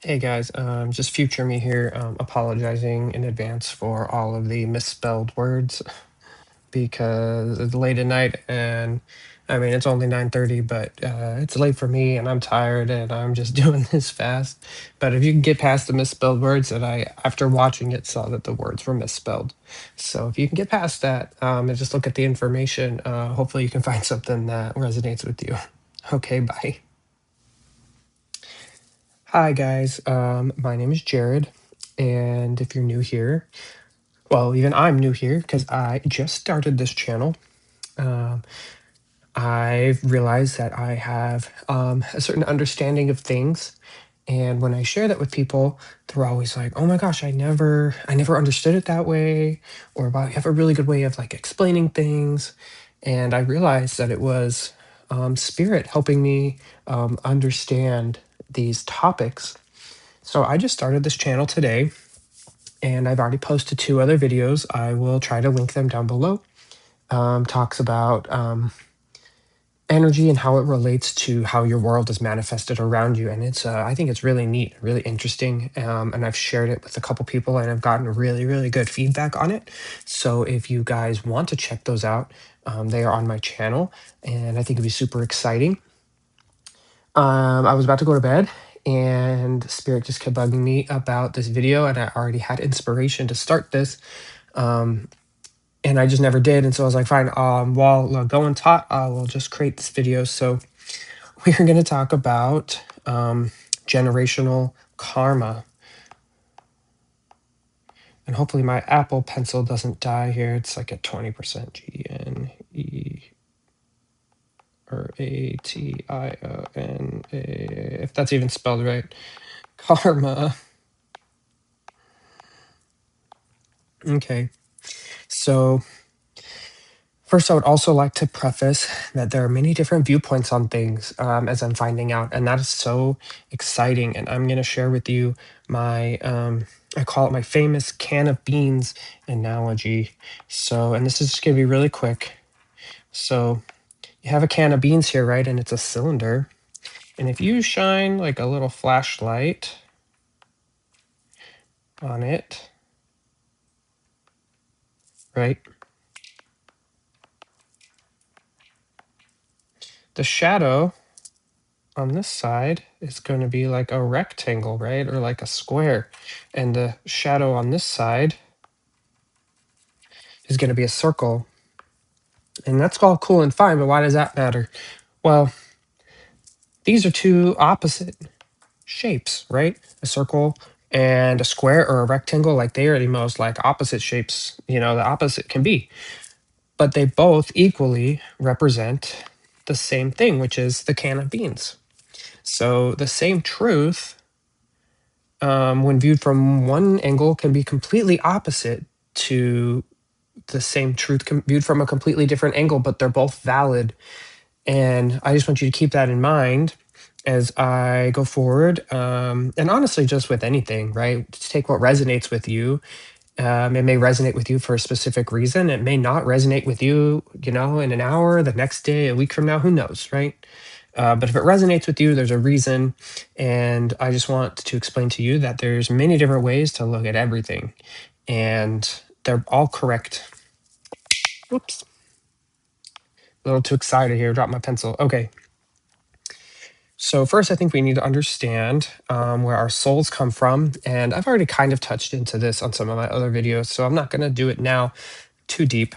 Hey guys, just future me here, apologizing in advance for all of the misspelled words because it's late at night and I mean it's only 9:30, but it's late for me and I'm tired and I'm just doing this fast. But if you can get past the misspelled words, that I, after watching it, saw that the words were misspelled. So if you can get past that and just look at the information, hopefully you can find something that resonates with you. Okay, bye. Hi guys, my name is Jared, and if you're new here, well, even I'm new here because I just started this channel. Um, I've realized that I have a certain understanding of things, and when I share that with people, they're always like, "Oh my gosh, I never understood it that way," or "Wow, you have a really good way of like explaining things." And I realized that it was spirit helping me understand these topics. So I just started this channel today, and I've already posted two other videos. I will try to link them down below. Talks about energy and how it relates to how your world is manifested around you, and I think it's really neat, really interesting. And I've shared it with a couple people, and I've gotten really, really good feedback on it. So if you guys want to check those out, they are on my channel, and I think it'd be super exciting. I was about to go to bed, and Spirit just kept bugging me about this video, and I already had inspiration to start this, um, and I just never did. And so I was like, fine, while going taut, I will just create this video. So we're going to talk about generational karma, and hopefully my Apple Pencil doesn't die here. It's like at 20% GNE or ATIONA, if that's even spelled right. Karma. Okay. So, first, I would also like to preface that there are many different viewpoints on things, as I'm finding out, and that is so exciting. And I'm going to share with you my, I call it my famous can of beans analogy. So, and this is just going to be really quick. So, you have a can of beans here, right? And it's a cylinder. And if you shine like a little flashlight on it, right? The shadow on this side is going to be like a rectangle, right? Or like a square. And the shadow on this side is going to be a circle. And that's all cool and fine, but why does that matter? Well, these are two opposite shapes, right? A circle and a square or a rectangle, like they are the most like opposite shapes, the opposite can be. But they both equally represent the same thing, which is the can of beans. So the same truth, when viewed from one angle, can be completely opposite to the same truth viewed from a completely different angle, but they're both valid. And I just want you to keep that in mind as I go forward. And honestly, just with anything, right? Just take what resonates with you. It may resonate with you for a specific reason. It may not resonate with you, in an hour, the next day, a week from now, who knows, right? But if it resonates with you, there's a reason. And I just want to explain to you that there's many different ways to look at everything, and they're all correct. Whoops. A little too excited here. Drop my pencil. Okay. So first, I think we need to understand where our souls come from. And I've already kind of touched into this on some of my other videos, so I'm not going to do it now too deep.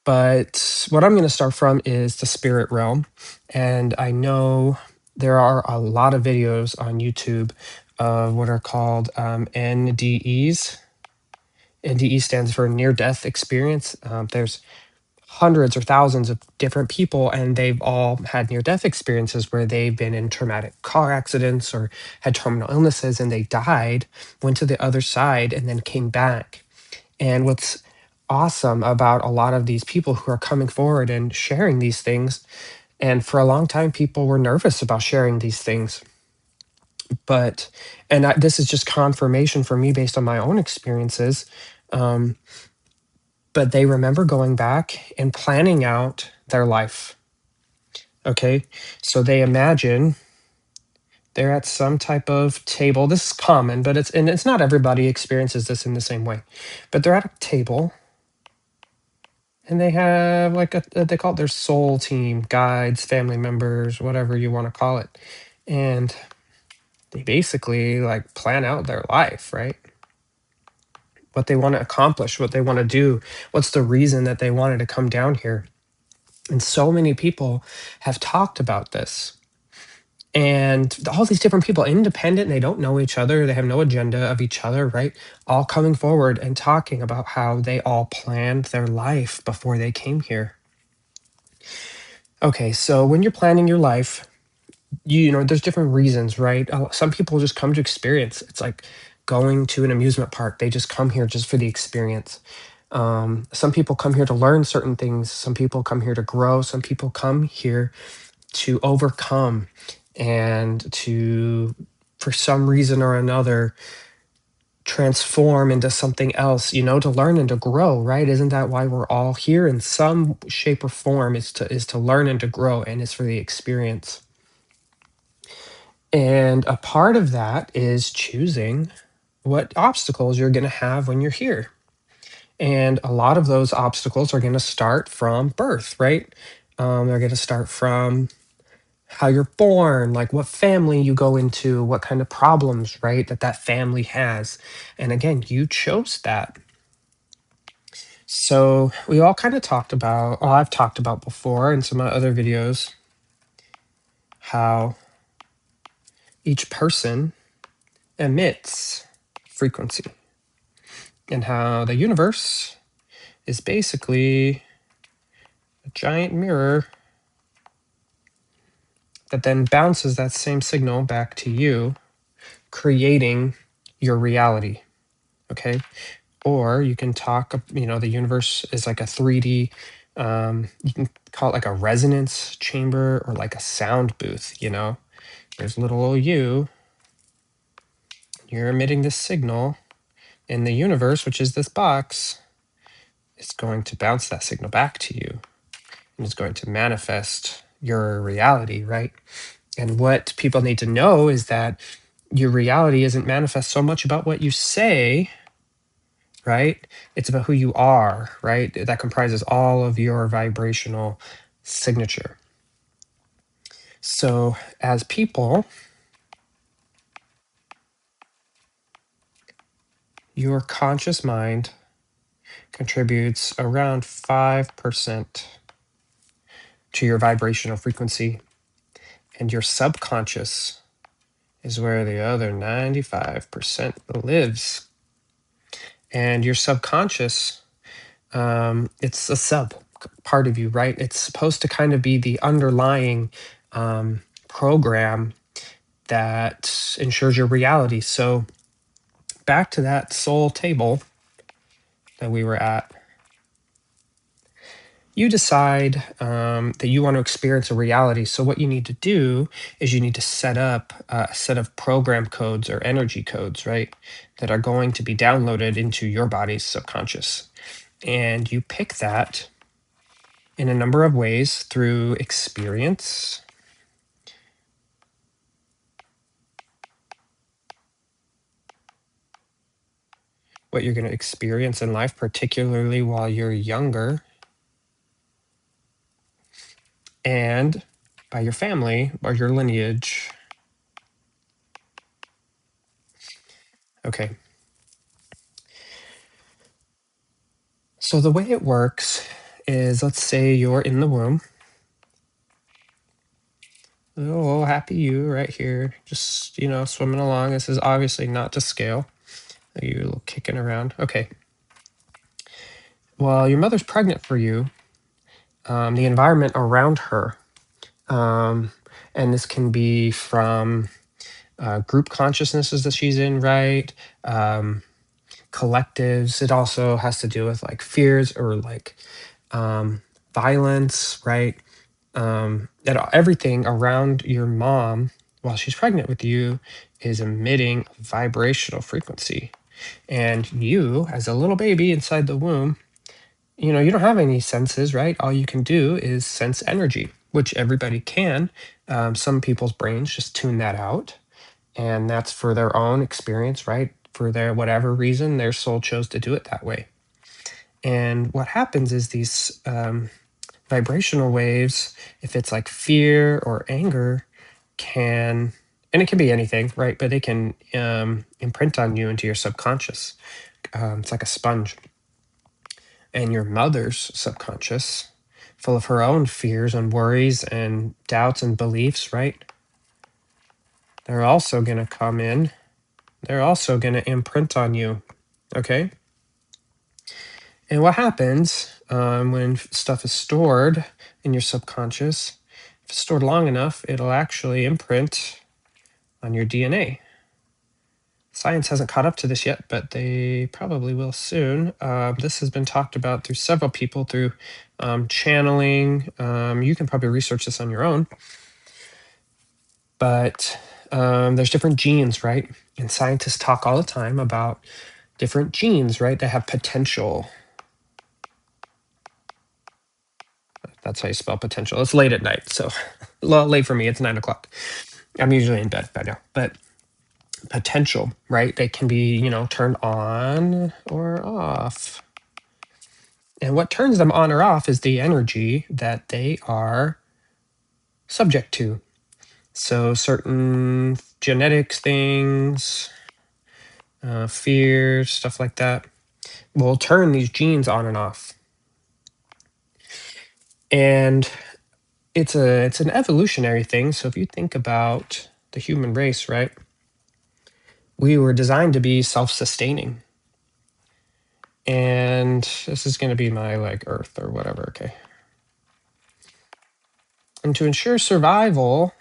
But what I'm going to start from is the spirit realm. And I know there are a lot of videos on YouTube of what are called NDEs. NDE stands for near death experience. There's hundreds or thousands of different people, and they've all had near death experiences where they've been in traumatic car accidents or had terminal illnesses, and they died, went to the other side, and then came back. And what's awesome about a lot of these people who are coming forward and sharing these things, and for a long time, people were nervous about sharing these things. But, this is just confirmation for me based on my own experiences. Um, but they remember going back and planning out their life. Okay. So they imagine They're at some type of table. This is common, but it's not everybody experiences this in the same way. But they're at a table and they have like they call it their soul team, guides, family members, whatever you want to call it. And they basically like plan out their life, right? What they want to accomplish, what they want to do, what's the reason that they wanted to come down here. And so many people have talked about this. And all these different people, independent, they don't know each other, they have no agenda of each other, right? All coming forward and talking about how they all planned their life before they came here. Okay, so when you're planning your life, you know, there's different reasons, right? Some people just come to experience. It's like going to an amusement park. They just come here just for the experience. Some people come here to learn certain things. Some people come here to grow. Some people come here to overcome and to, for some reason or another, transform into something else, you know, to learn and to grow, right? Isn't that why we're all here in some shape or form, is to learn and to grow, and it's for the experience. And a part of that is choosing what obstacles you're going to have when you're here. And a lot of those obstacles are going to start from birth, right? They're going to start from how you're born, like what family you go into, what kind of problems, right, that family has. And again, you chose that. So we all kind of talked about, or I've talked about before in some other videos, how each person emits frequency and how the universe is basically a giant mirror that then bounces that same signal back to you, creating your reality. Okay. Or you can talk, you know, the universe is like a 3D, you can call it like a resonance chamber or like a sound booth, you know. There's little old you, you're emitting this signal, and the universe, which is this box, is going to bounce that signal back to you and is going to manifest your reality, right? And what people need to know is that your reality isn't manifest so much about what you say, right? It's about who you are, right? That comprises all of your vibrational signature. So, as people, your conscious mind contributes around 5% to your vibrational frequency, and your subconscious is where the other 95% lives. And your subconscious, it's a sub part of you, right? It's supposed to kind of be the underlying program that ensures your reality. So back to that soul table that we were at, you decide that you want to experience a reality. So what you need to do is you need to set up a set of program codes or energy codes, right, that are going to be downloaded into your body's subconscious. And you pick that in a number of ways through experience, what you're going to experience in life, particularly while you're younger, and by your family or your lineage. Okay. So the way it works is, let's say you're in the womb. Oh, happy you right here, just, you know, swimming along. This is obviously not to scale. You're a little kicking around. Okay. Well, your mother's pregnant for you. The environment around her, and this can be from group consciousnesses that she's in, right? Collectives. It also has to do with like fears or like violence, right? That everything around your mom while she's pregnant with you is emitting vibrational frequency. And you, as a little baby inside the womb, you know, you don't have any senses, right? All you can do is sense energy, which everybody can. Some people's brains just tune that out. and that's for their own experience, right? For their whatever reason, their soul chose to do it that way. And what happens is these vibrational waves, if it's like fear or anger, can, and it can be anything, right? But they can imprint on you into your subconscious. It's like a sponge. And your mother's subconscious, full of her own fears and worries and doubts and beliefs, right? They're also going to come in. They're also going to imprint on you. Okay. And what happens when stuff is stored in your subconscious, if it's stored long enough, it'll actually imprint on your DNA. Science hasn't caught up to this yet, but they probably will soon. This has been talked about through several people through channeling. You can probably research this on your own. But there's different genes, right? And scientists talk all the time about different genes, right? That have potential. That's how you spell potential. It's late at night, so late for me. It's 9 o'clock. I'm usually in bed by now, but potential, right? They can be, turned on or off. And what turns them on or off is the energy that they are subject to. So certain genetics things, fears, stuff like that, will turn these genes on and off. And it's an evolutionary thing. So if you think about the human race, right? We were designed to be self-sustaining. And this is going to be my like Earth or whatever, okay? And to ensure survival,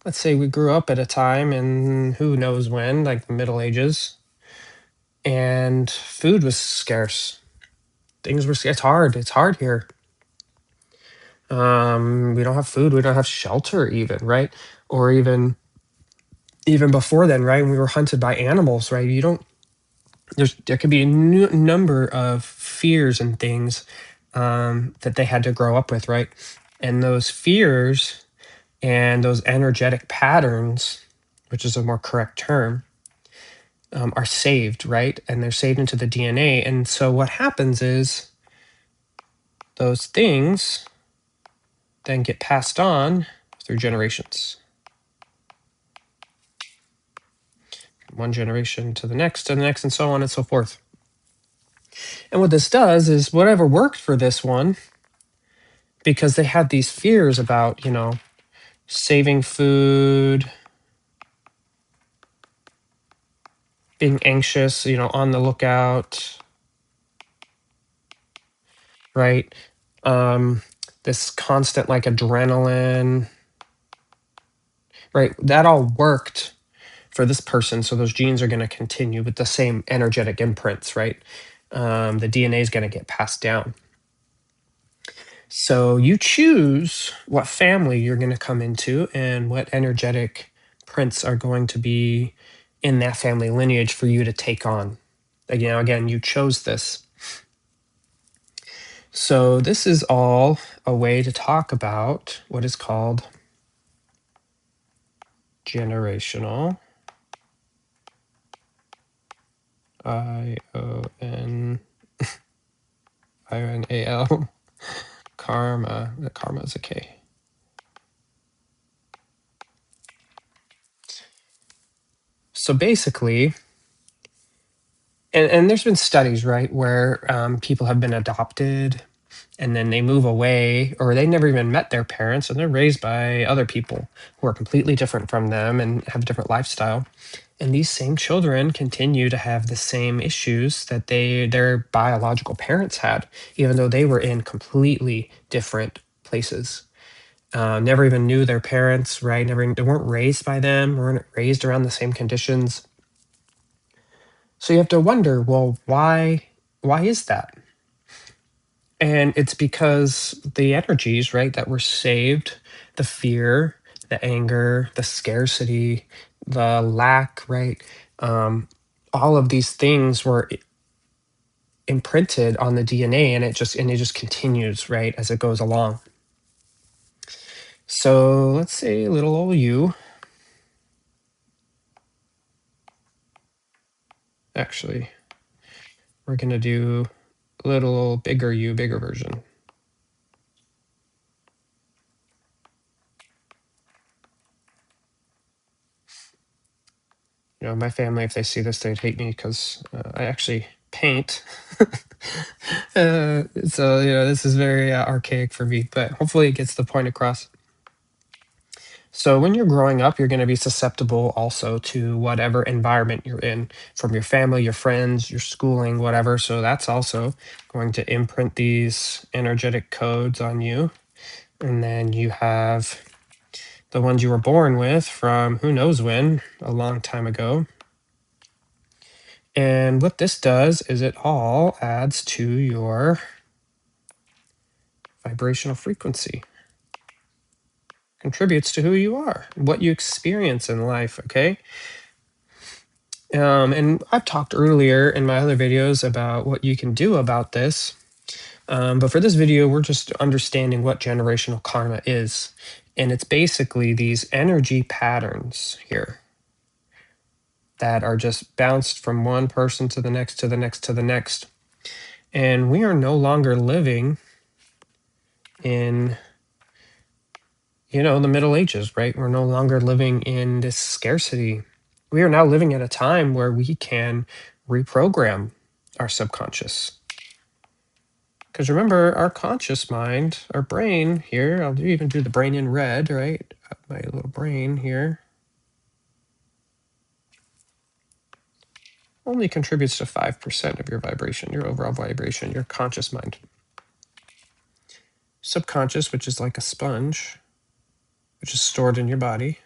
let's say we grew up at a time in who knows when, like the Middle Ages, and food was scarce. Things were, it's hard. It's hard here. We don't have food. We don't have shelter even, right? Or even before then, right? When we were hunted by animals, right? You don't, there could be a number of fears and things that they had to grow up with, right? And those fears and those energetic patterns, which is a more correct term, are saved, right? And they're saved into the DNA. And so what happens is those things then get passed on through generations. One generation to the next, and so on and so forth. And what this does is whatever worked for this one, because they had these fears about, saving food, being anxious, on the lookout, right? This constant like adrenaline, right? That all worked for this person. So those genes are going to continue with the same energetic imprints, right? The DNA is going to get passed down. So you choose what family you're going to come into and what energetic prints are going to be in that family lineage for you to take on. Again, you chose this. So this is all a way to talk about what is called generational, IONAL, karma. The karma is a K. So basically, and there's been studies, right, where people have been adopted and then they move away or they never even met their parents and they're raised by other people who are completely different from them and have a different lifestyle. And these same children continue to have the same issues that their biological parents had, even though they were in completely different places. Never even knew their parents, right? They weren't raised by them, weren't raised around the same conditions. So you have to wonder, well, why is that? And it's because the energies, right, that were saved, the fear, the anger, the scarcity, the lack, right? All of these things were imprinted on the DNA and it just continues, right, as it goes along. So let's say little old you Actually, we're going to do a little bigger you, bigger version. You know, my family, if they see this, they'd hate me because I actually paint. So, you know, this is very archaic for me, but hopefully it gets the point across. So when you're growing up, you're going to be susceptible also to whatever environment you're in, from your family, your friends, your schooling, whatever. So that's also going to imprint these energetic codes on you. And then you have the ones you were born with from who knows when, a long time ago. And what this does is it all adds to your vibrational frequency, contributes to who you are, what you experience in life, okay? And I've talked earlier in my other videos about what you can do about this. But for this video, we're just understanding what generational karma is. And it's basically these energy patterns here that are just bounced from one person to the next, to the next, to the next. And we are no longer living in, you know, the Middle Ages, right? We're no longer living in this scarcity. We are now living at a time where we can reprogram our subconscious. Because remember, our conscious mind, our brain here, I'll even do the brain in red, right? My little brain here only contributes to 5% of your vibration, your overall vibration, your conscious mind. Subconscious, which is like a sponge, which is stored in your body,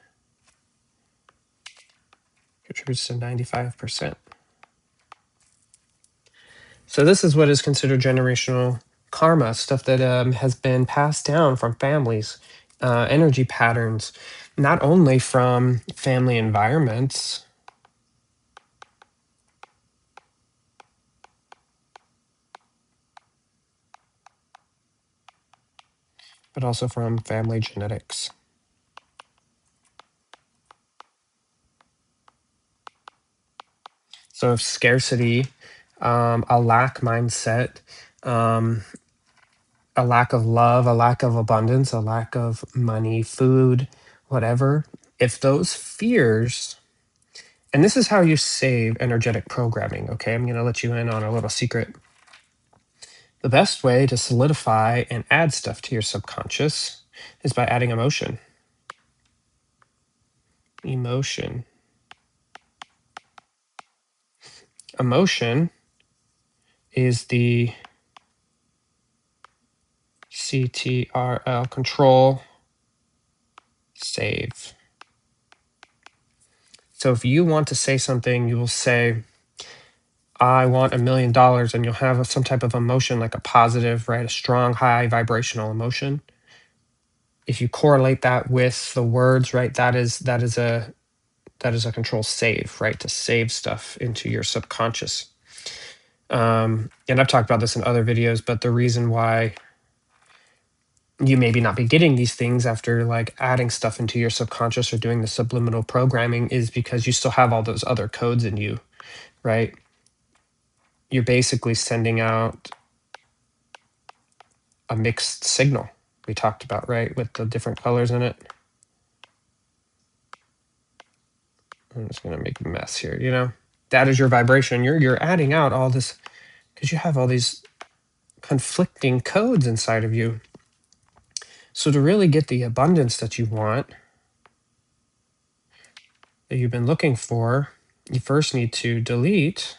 contributes to 95%. So this is what is considered generational karma, stuff that has been passed down from families, energy patterns, not only from family environments, but also from family genetics. So if scarcity, a lack mindset, a lack of love, a lack of abundance, a lack of money, food, whatever, if those fears, and this is how you save energetic programming, okay? I'm going to let you in on a little secret. The best way to solidify and add stuff to your subconscious is by adding emotion. Emotion. Emotion is the CTRL, control, save. So if you want to say something, you will say, I want $1 million, and you'll have some type of emotion, like a positive, right? A strong, high vibrational emotion. If you correlate that with the words, right, that is a control save, right? To save stuff into your subconscious. And I've talked about this in other videos, but the reason why you maybe not be getting these things after like adding stuff into your subconscious or doing the subliminal programming is because you still have all those other codes in you, right? You're basically sending out a mixed signal we talked about, right? With the different colors in it. I'm just gonna make a mess here, you know? That is your vibration. You're adding out all this because you have all these conflicting codes inside of you. So to really get the abundance that you want, that you've been looking for, you first need to delete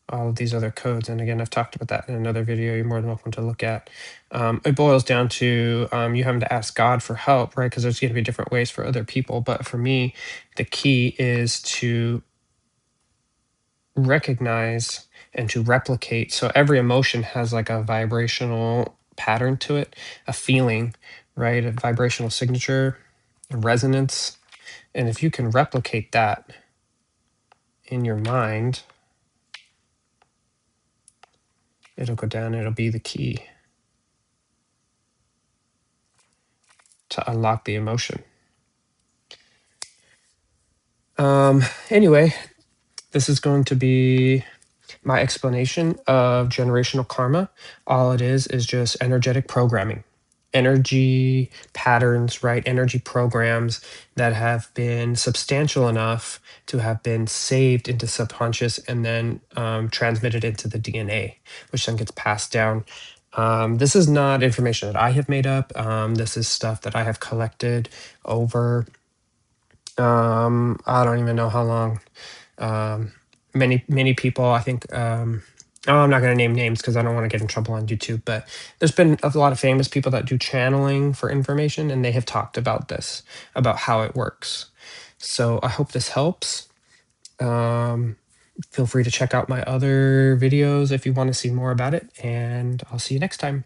all of these other codes. And again, I've talked about that in another video you're more than welcome to look at. It boils down to you having to ask God for help, right? Because there's going to be different ways for other people. But for me, the key is to recognize and to replicate. So every emotion has like a vibrational pattern to it, a feeling, right? A vibrational signature, a resonance. And if you can replicate that in your mind, it'll go down, it'll be the key to unlock the emotion. Anyway, this is going to be my explanation of generational karma. All it is just energetic programming, energy patterns, right? Energy programs that have been substantial enough to have been saved into subconscious and then transmitted into the DNA, which then gets passed down. This is not information that I have made up. This is stuff that I have collected over, I don't even know how long. Um, many people, I think, oh, I'm not going to name names because I don't want to get in trouble on YouTube, but there's been a lot of famous people that do channeling for information, and they have talked about this, about how it works. So I hope this helps. Um, Feel free to check out my other videos if you want to see more about it, and I'll see you next time.